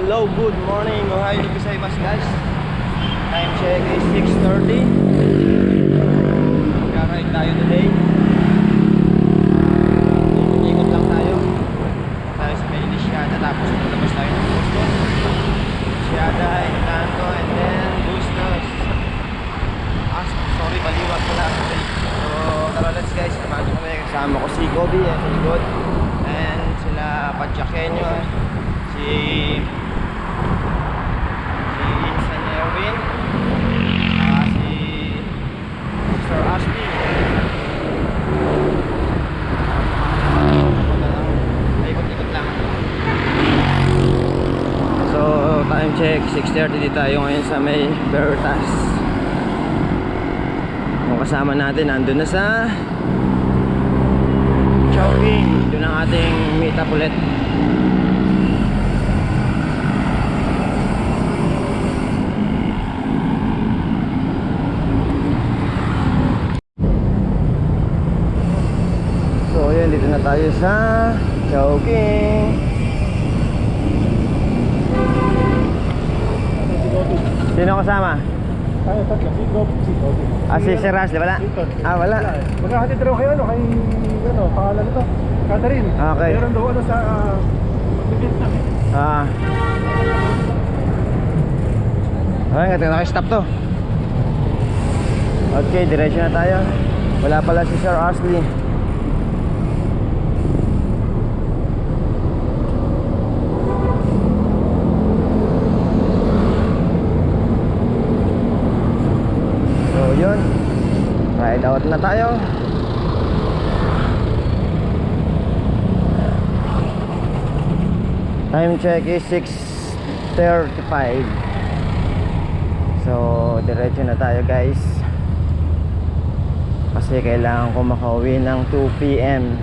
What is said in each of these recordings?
Hello, good morning. Ohayo gozaimasu guys. Time check is 6:30. Mag-ride tayo today. Ikot lang tayo. Tayo sa may Ilysiada, tapos lalabas tayo ng Bustos. Ilysiada, Encanto, and then Bustos. Sorry, baliwag pala. So, tara let's guys. Samahan kami. Kasama ko si Kobe at si God. And sila Padjakenyo. Si San Erwin, si Sir Ashley. Ikot-ikot lang. So time check 6:30 dito tayo ngayon sa may Veritas. Yung kasama natin nandun na sa Chowking. Doon ang ating meet up ulit. So yun, dito na tayo sa Chowking. Sino kasama? Tayo tatlo, si Kobe. Si Sir Ashley, wala? Wala. Maghahatid daw kayo, kay, pangalan nito, Catherine. Okay. Meron daw, sa, Vietnam. Okay, naka-stop to. Okay, diretso na tayo. Wala pala si Sir Ashley. So yun, ride out na tayo. Time check is 6:35. So diretso na tayo guys, kasi kailangan ko makauwi ng 2 PM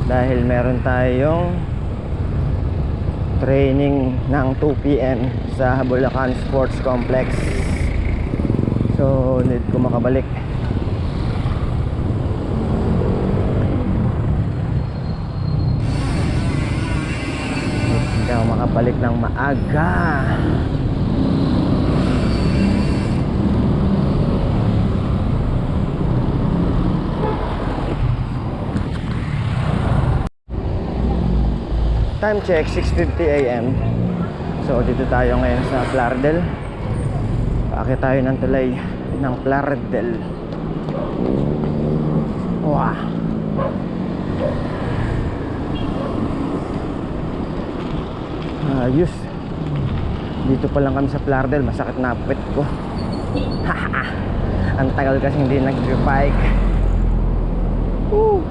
dahil meron tayong training ng 2 PM sa Bulacan Sports Complex. So need ko makabalik. Hindi ako makabalik ng maaga. Time check 6:50 AM. So dito tayo ngayon sa Plaridel. Paakit tayo ng tulay ng Plaridel. Wow. Ayos. Dito pa lang kami sa Plaridel, masakit na puwet ko. Ang tagal kasi hindi nag-bike. Woo.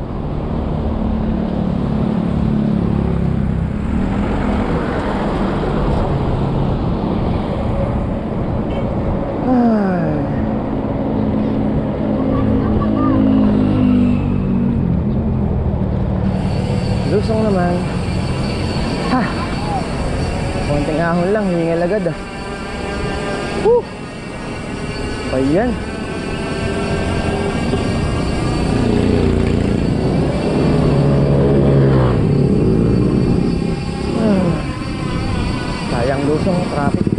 Lusong naman. Ha! Konting ahon lang, hingal agad ah. Woo! Ayan. Sayang lusong, traffic.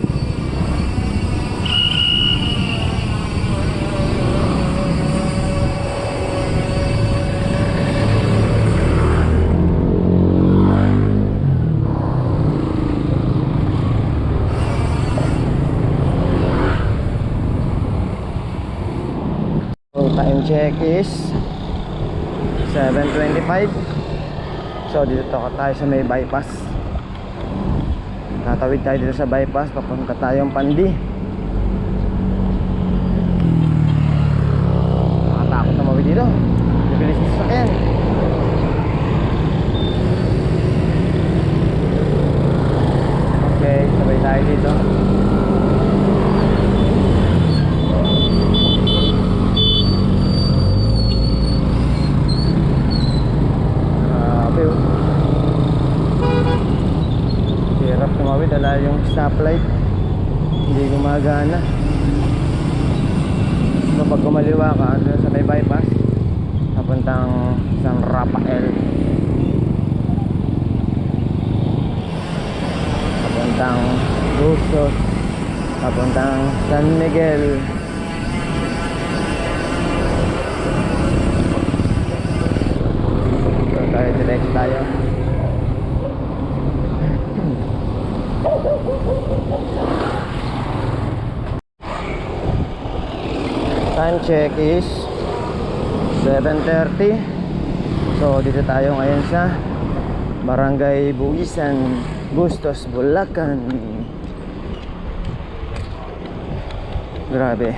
Time check is 7:25. So dito tayo sa may bypass. Tatawid tayo dito sa bypass, papunta tayong Pandi. Nakatakot na mawid dito. Bibilis yung sasakyan. Okay, sabay tayo dito. Hirap tumawid, dala yung stoplight hindi gumagana. So pag kumaliwa ka sa may bypass papuntang San Rafael, Bustos papuntang San Miguel. So tayo, diretso tayo. Time check is 7:30. So dito tayo ngayon sa Barangay Buisan, Bustos, Bulacan. Grabe.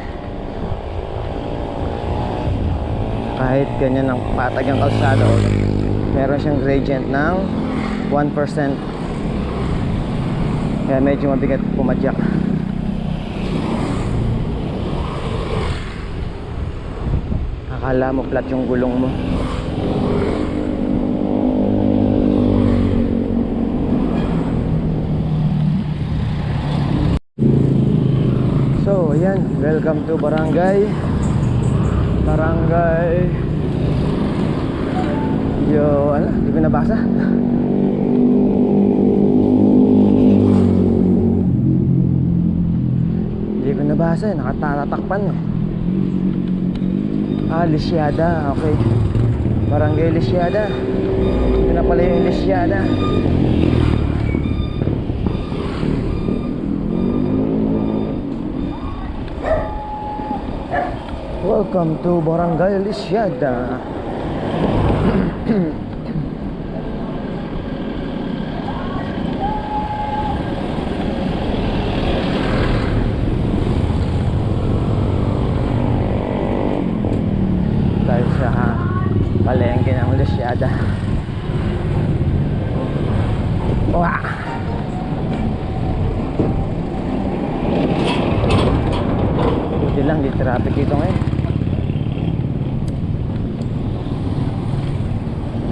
Kahit ganyan ang patag ang kalsada, meron siyang gradient ng 1%. Kaya medyo mabigat pumadyak. Akala mo flat yung gulong mo. So, ayan, welcome to Barangay ano, hindi ko nabasa. Hindi ko nabasa, nakatatakpan eh. Lisiada, okay. Barangay Lisiada. Ito na pala yung Lisiada. Welcome to Barangay Lisiada. Tayo sa palengke ng Lisiada. Wah! Buti lang, di traffic dito ngayon.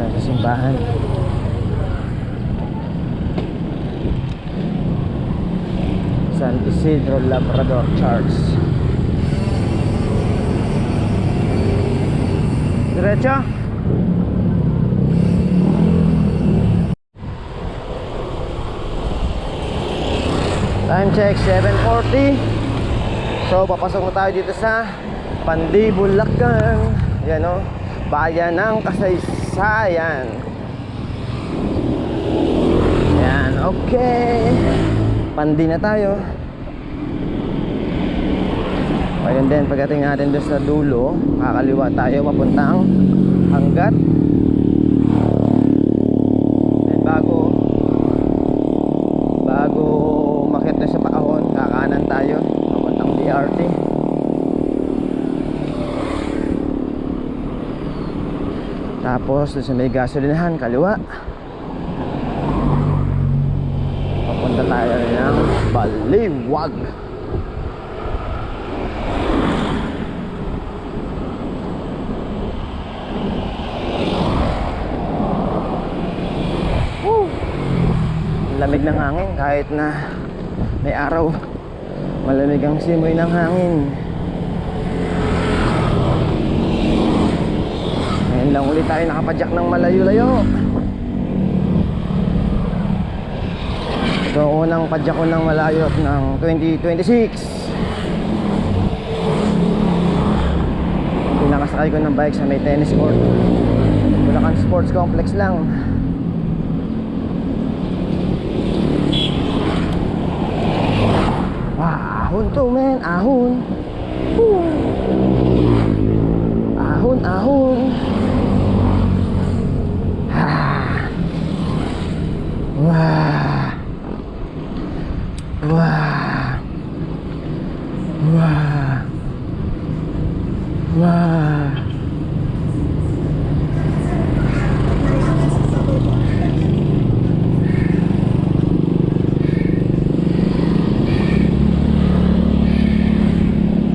Sa simbahan. San Isidro Labrador Church. Diretso. Time check 7:40. So papasok na tayo dito sa Pandi, Bulacan. Yan o, bayan ng kasaysayan. Yan, okay. Pandi na tayo. Ayun din, pagdating natin doon sa dulo, kakaliwa tayo papuntang Hanggat. And bago makit na sa Paahon, kakanan tayo papuntang BRT. Tapos doon sa may gasolinahan, kaliwa. Papunta tayo ng Baliwag. Woo! Lamig ng hangin kahit na may araw. Malamig ang simoy ng hangin. Ngayon lang ulit tayo nakapadyak ng malayo-layo. Ito unang padyak ko ng malayo ng 2026. Pinakasakay ko ng bike sa may tennis court. Bulacan Sports Complex lang. Ahon to, men, ahon. Woo. Ahon, ahon. Wah. Wah. Wah. Wah.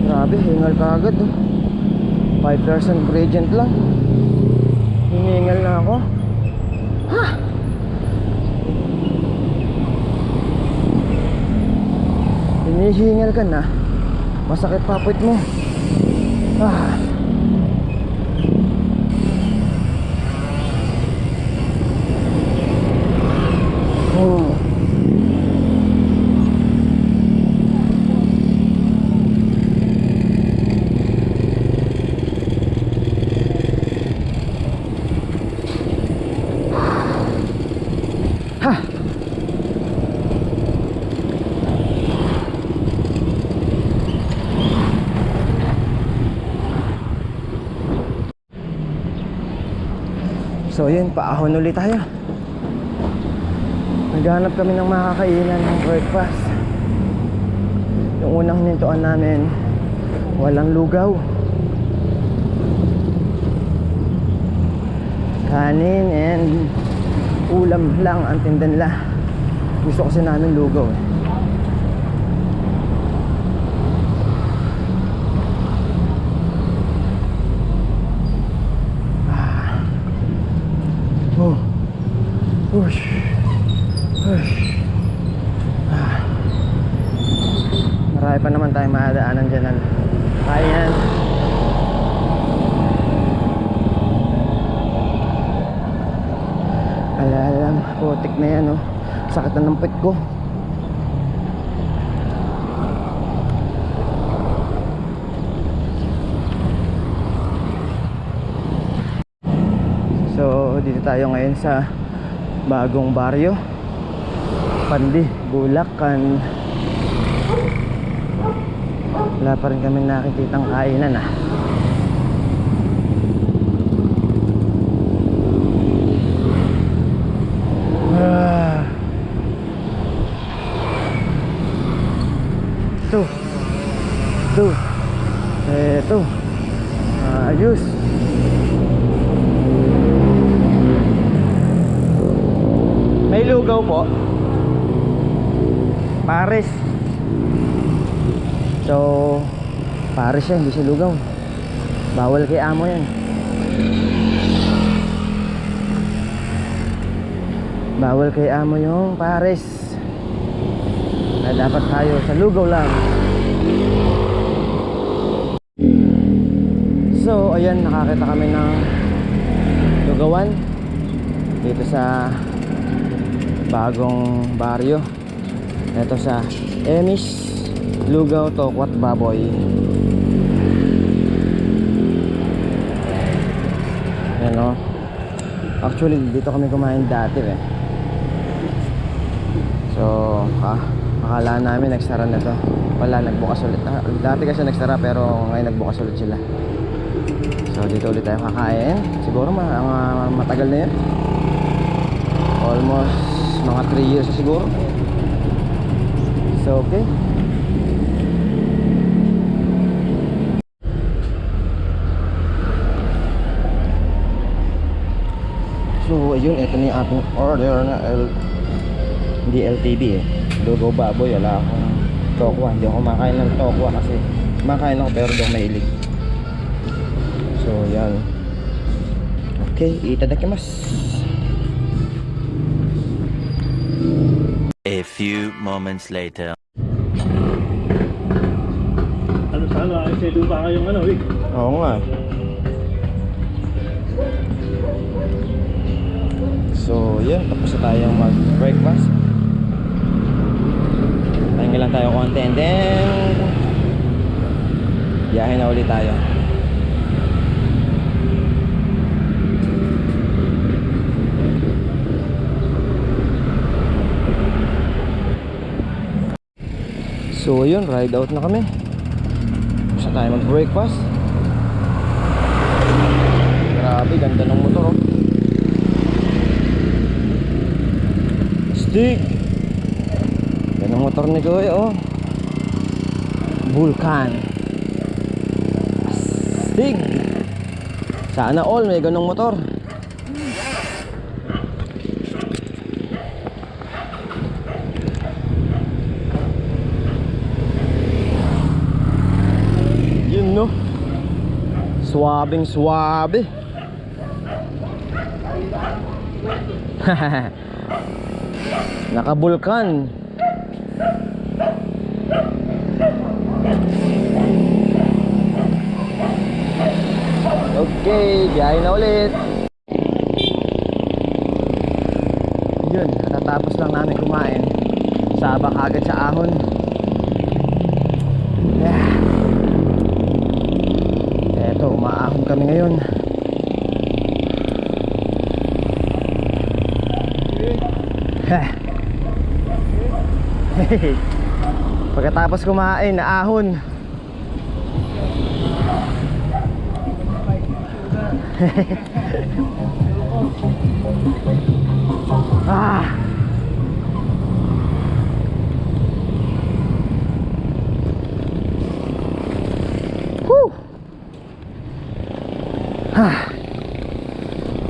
Grabe, hingal ka agad, oh. 5% gradient lang. Hiningal na ako. Ha? Hinihingal ka na. Masakit papit mo. Ah. Oh. So yun, paahon ulit tayo. Naghanap kami ng makakainan ng breakfast. Yung unang hinintuan namin, walang lugaw. Kanin and ulam lang ang tinda nila. Gusto kasi namin lugaw eh. Push. Push. Marami pa naman tayong madaanan dyan ng kainan. Alalang, putik na yan oh. Sakit na ng pit ko. So dito tayo ngayon sa bagong baryo, Pandi, Bulacan. Wala pa rin kami nakikitang kainan ah. Ito eto ayos. May lugaw po, Paris. So Paris yan, hindi siya lugaw. Bawal kay amo yan. Bawal kay amo yung Paris. Dapat tayo sa lugaw lang. So ayan, nakakita kami ng lugawan dito sa bagong baryo. Ito sa Emis Lugaw, Tokwat, Baboy. Yan o. Actually dito kami kumain dati eh. So akala namin nagsara na to. Wala, nagbukas ulit. Dati kasi nagsara pero ngayon nagbukas ulit sila. So dito ulit tayo kakain. Siguro matagal na yan. Almost mga 3 years na siguro. So okay. So ayun, ito na yung ating order na hindi LTB eh. Lugaw baboy, wala akong tokwa. Hindi ako kumakain ng tokwa kasi kumakain ako pero hindi ako mahilig. So yan. Okay, itadakimasu. A few moments later. Ano sana, ay sa pa kayong ano eh. Oo nga. So yan, tapos na tayong mag-breakfast. Pahinga lang tayo konti and then biyahe na ulit tayo. So yun, ride out na kami. Tapos na tayo mag-breakfast. Grabe, ganda ng motor oh. Stick. Ganda ng motor ni Kuya oh. Vulcan. Stick. Sana all may ganong motor. No? Swabing swabe. Naka-Vulcan. Okay, biyahe na ulit. Yun, natatapos lang namin kumain. Sabak agad sa ahon. Yeah. Eto, umaahon kami ngayon. Pagkatapos kumain, naahon.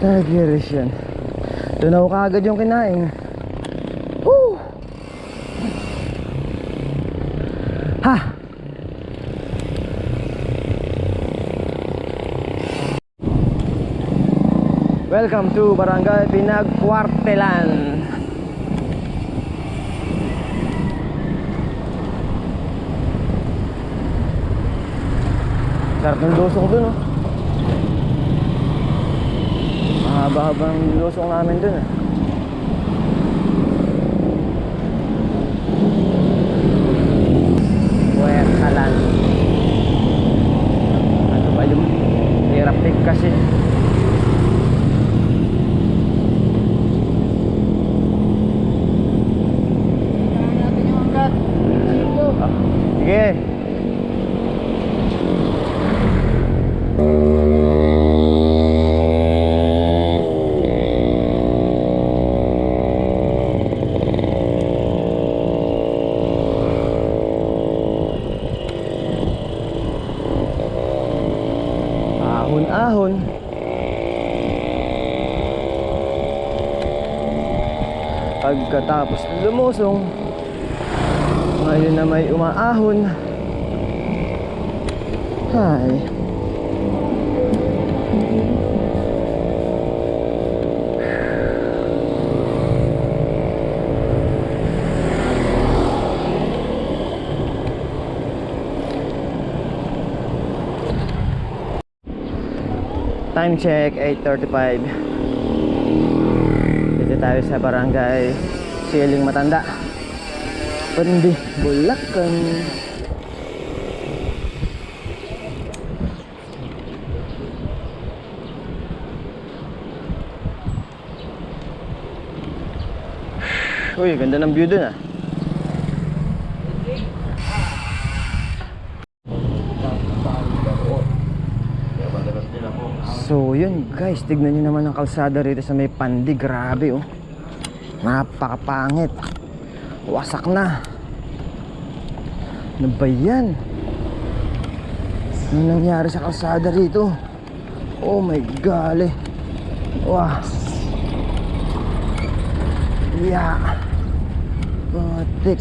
Nagiris yan. Tunaw ka agad yung kinain. Woo! Ha! Welcome to Barangay Pinagkuartelan. Sarap ng lusong dun, oh. Mahaba-habang lusong namin dun, eh. Kuartelan. Ano ba yung hirap din kasi. Sige. Ahon-ahon. Pagkatapos lumusong, ngayon na may umaahon. Hi. Time check, 8:35. Dito tayo sa Barangay Siling Matanda, Pandi, Bulacan. Uy, ganda ng view dun, ah. So yun guys, tignan nyo naman ang kalsada rito sa may Pandi. Grabe, oh. Napakapangit. Wasak na. Ano ba yan? Ano nangyari sa kalsada rito? Oh my golly. Wah. Yeah. Batik.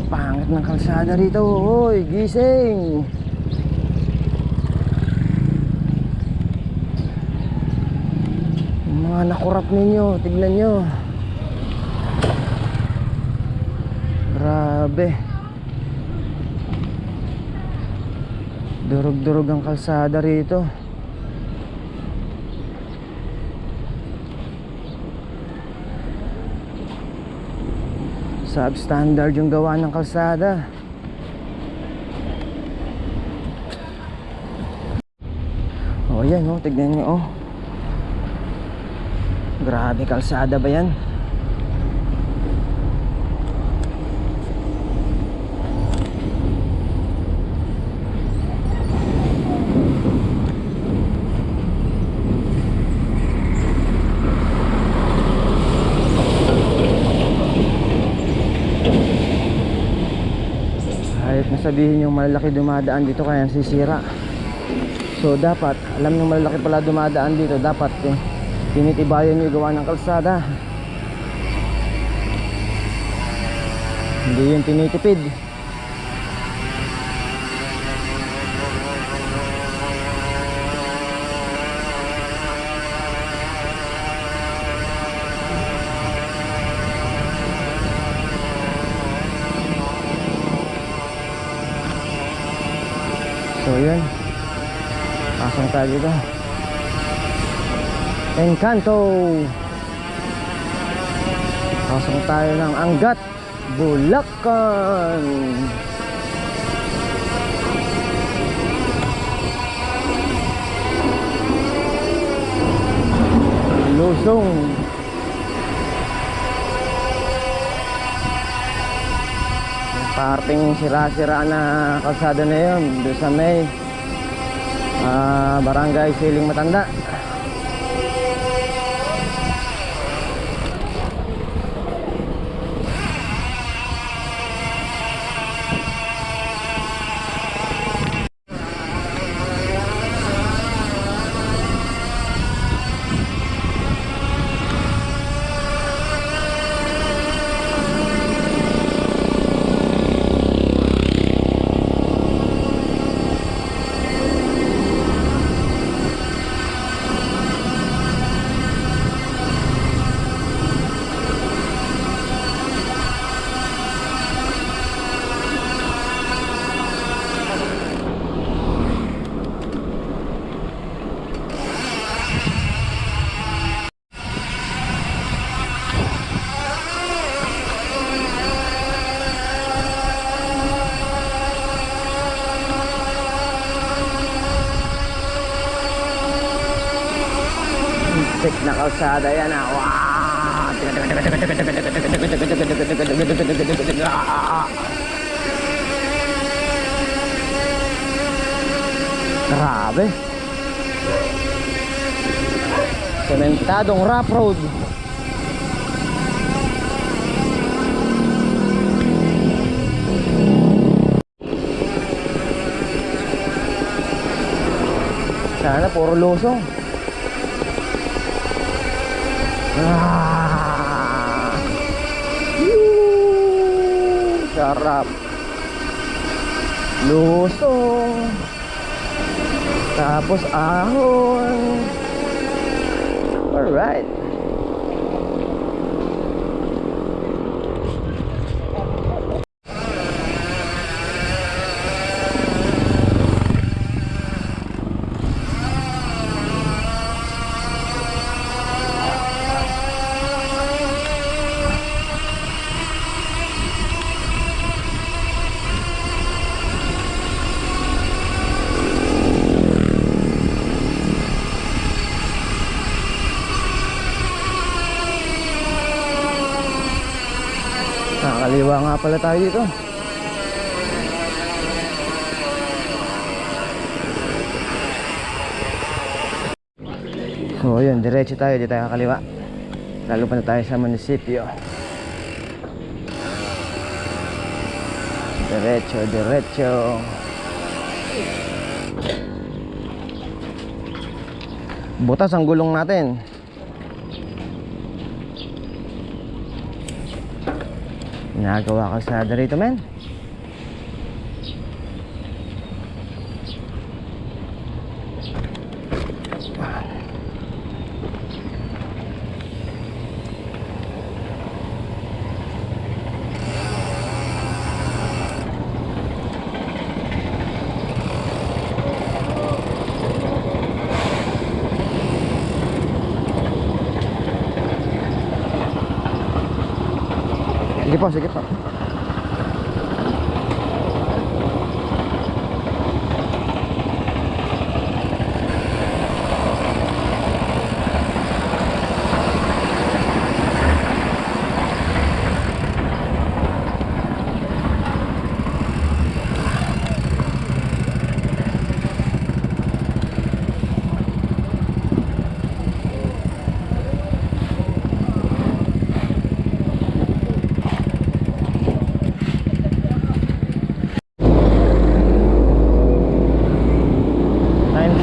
Pangit ng kalsada rito. Hoy, gising. Mga nakurap ninyo, tignan nyo. Grabe. Durog-durog ang kalsada rito. Substandard yung gawa ng kalsada. Oh yan, oh, tignan nyo, oh. Grabe, kalsada ba yan? Kahit nasabihin yung malalaki dumadaan dito kaya sisira. So dapat, alam nyo malalaki pala dumadaan dito, dapat tinitibayan nyo gawa ng kalsada. Hindi yung tinitipid. So yun, pasang tayo dito. Encanto. Pasang tayo ng Angat, Bulacan. Lusong. Parting sira-sira na kalsada na yun doon sa may Barangay Siling Matanda. Check na kalsada yan ah. Wow! Grabe. Sementadong rough road. Sana puro lusong. Sarap. Lusong. Tapos ahon. Alright. Nakakaliwa nga pala tayo dito. So yun, diretso tayo, di tayo kakaliwa. Lalo pa na tayo sa munisipyo. Diretso, diretso. Butas ang gulong natin. Nagawa kalsada rito, men. Sige po, sige po.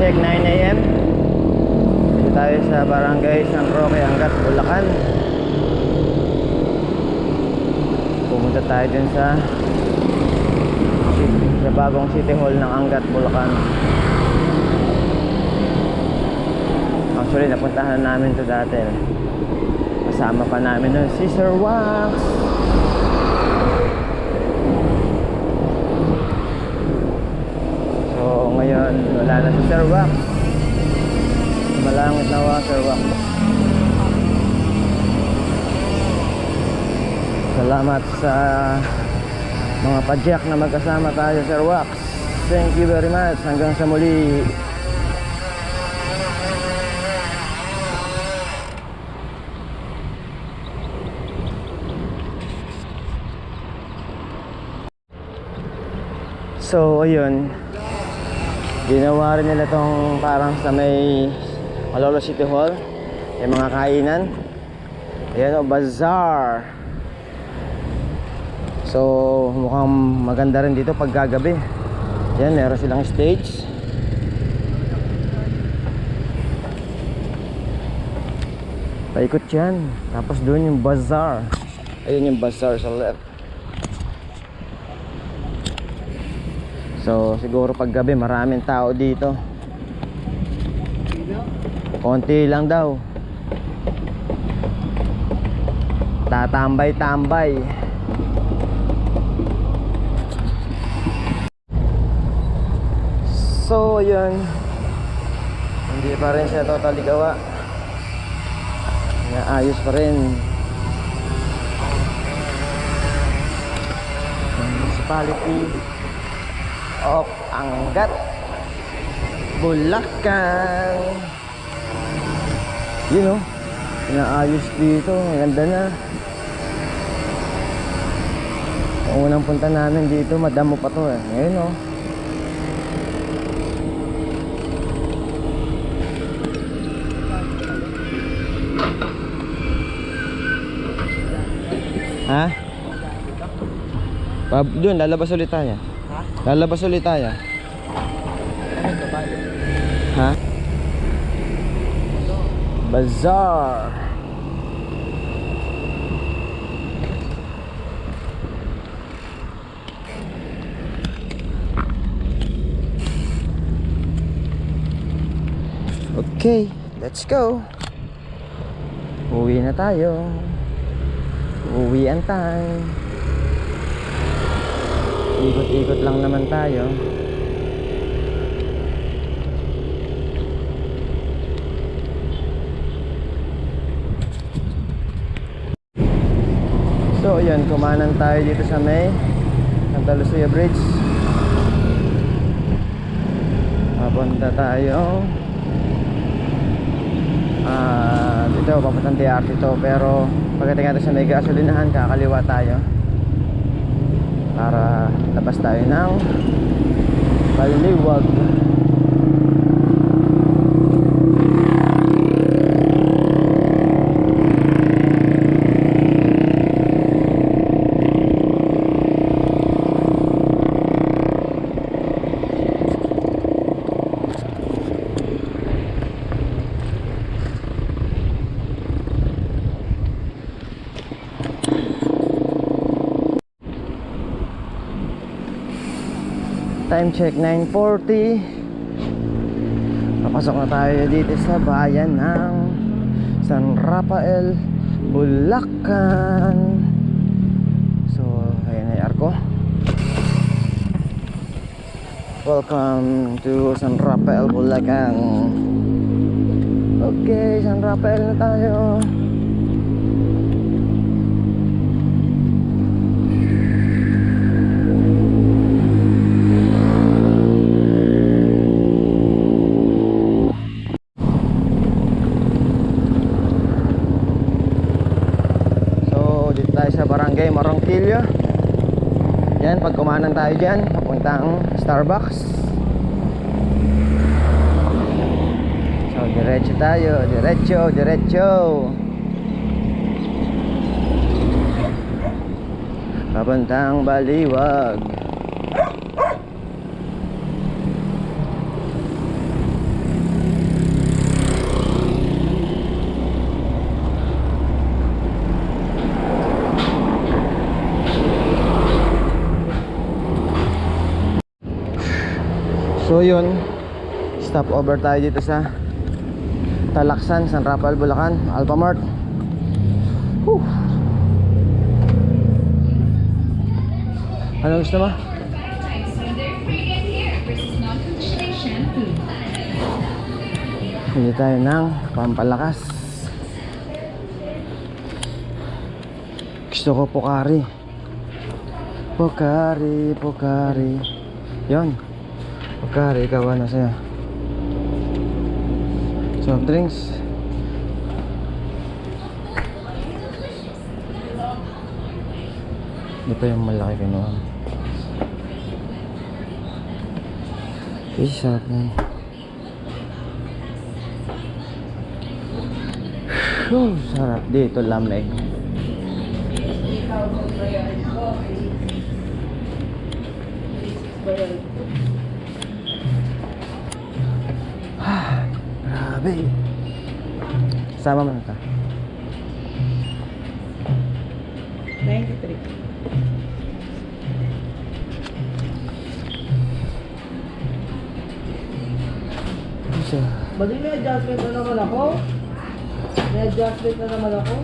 Check 9 AM. Dito tayo sa Barangay San Roque, Angat, Bulacan. Pumunta tayo din sa bagong City Hall ng Angat, Bulacan. Actually, napuntahan namin to dati. Kasama pa namin nun si Sir Wax. Ngayon, wala na si Sir Wax. Malangit na Sir Wax. Salamat sa mga padyak na magkasama tayo, Sir Wax. Thank you very much. Hanggang sa muli. So, ayun. Ginawa rin nila tong parang sa may Malolo City Hall. Yung mga kainan. Ayan o, bazaar. So, mukhang maganda rin dito pag gagabi. Ayan, meron silang stage. Paikot yan. Tapos doon yung bazaar. Ayun yung bazaar sa left. So siguro pag gabi maraming tao dito. Konti lang daw. Tatambay-tambay. So yun, hindi pa rin siya totally gawa. Naayos pa rin. Municipality of Angat, Bulacan. Yun oh. Inaayos dito. Ang ganda na. Ang unang punta namin dito, madamo pa to eh. Ngayon oh. Ha? Doon, lalabas ulit tayo. Ha? Lalabas ulit tayo. Ha? Bazaar. Okay, let's go. Uwi na tayo. Uwian time. Ikot-ikot lang naman tayo. So yun, kumanan tayo dito sa may Santa Lucia Bridge. Papunta tayo dito, papuntang DRT to. Pero pagdating natin sa may gasolinahan, kakaliwa tayo para labas tayo ng Baliwag. Time check 9:40. Papasok na tayo dito sa bayan ng San Rafael, Bulacan. So ayan ay arko. Welcome to San Rafael, Bulacan. Okay, San Rafael na tayo. Sa barangay Marongkillo. Yan, pag kumanan tayo dyan, papuntang Starbucks. So diretso tayo, diretso papuntang Baliwag. So yun, stop over tayo dito sa Talaksan, San Rafael, Bulacan, Alphamart. Whew. Ano gusto mo? Hindi tayo ng pampalakas. Gusto ko Pocari. Pocari. Yun. Pagkari, ikaw ano sa'yo? Soft drinks. Hindi pa yung malaki kinuha. Peace out man. Sarap dito, lamig. Grabe. Sama mo na ka. 93. Isa. Bali may adjustment na naman ako. May adjustment na naman ako.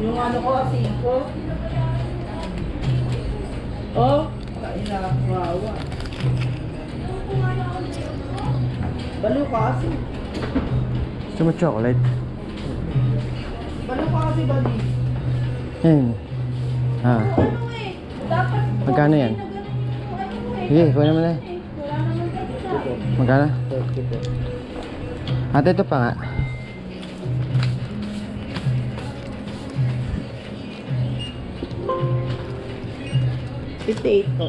Yung ano ko, asin ko. Oh, kainakawawa. Balo ka kasi. Gusto mo chocolate? Balo ka kasi, Bali. Yan. Ah. Magkano yan? Sige, kuha naman na. Magkano? Ate, ito pa nga. Potato.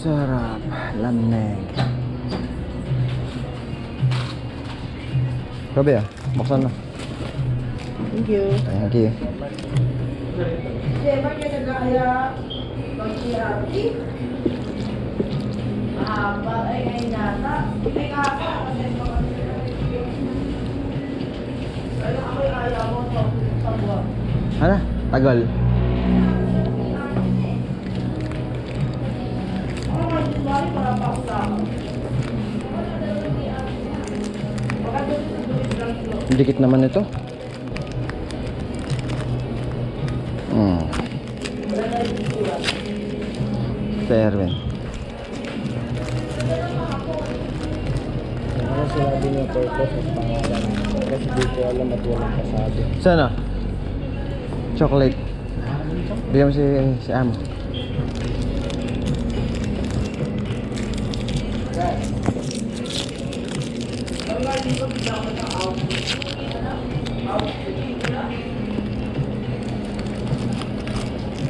Sarap. Lamig. Gabi ah. Buksan na. Thank you. Thank you. Siyempre, kaya nagkaya pag-iarti. Mahaba ay ngayon yata. May kaka. Kaya ako'y ayaw mo sa buwan. Ano? Tagal. Ako nga, January, para pa ako sa akin. Maganda sa duwid lang ito. Dikit naman ito. Wala na yung itsura. Sa Erwin. Ano sinabi niya purpose at pangalan? Kasi di ko alam at walang pasabi. Sana? Chocolate. Bigyan mo si Amo.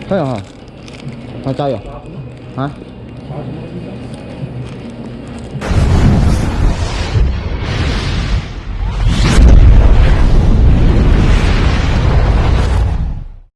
Tayo ha? Ha tayo? Ha?